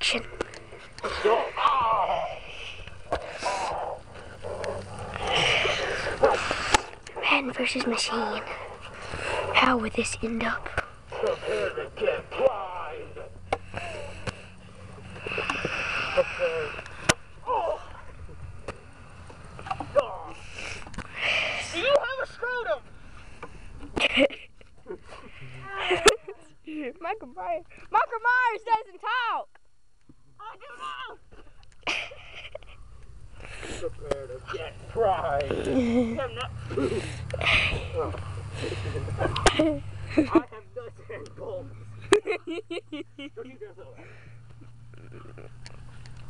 action. Man versus machine. How would this end up? Prepare to get fried. Prepare. Oh. Oh. Do you have a scrotum? Michael Myers. Michael Myers doesn't talk. I do not. Prepare to get fried. I'm not. I have nuts and bolts.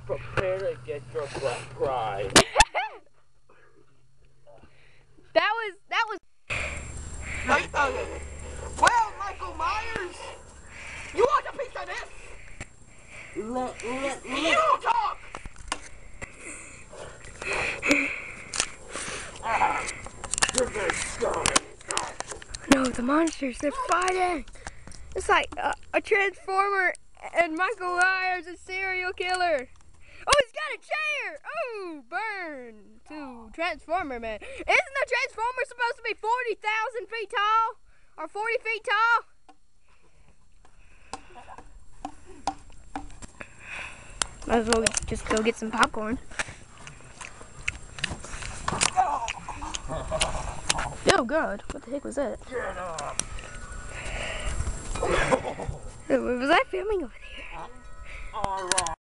Prepare to get your butt fried. That was. Well, Michael Myers, you want a piece of this? You talk. You're very strong. No, the monsters, they're fighting. It's like a transformer and Michael Myers, a serial killer. Oh, he's got a chair. Oh, burn to Transformer Man. Isn't the Transformer supposed to be 40,000 feet tall? Or 40 feet tall? Might as well just go get some popcorn. Oh God, what the heck was that? Get up. Was I filming over there? All right.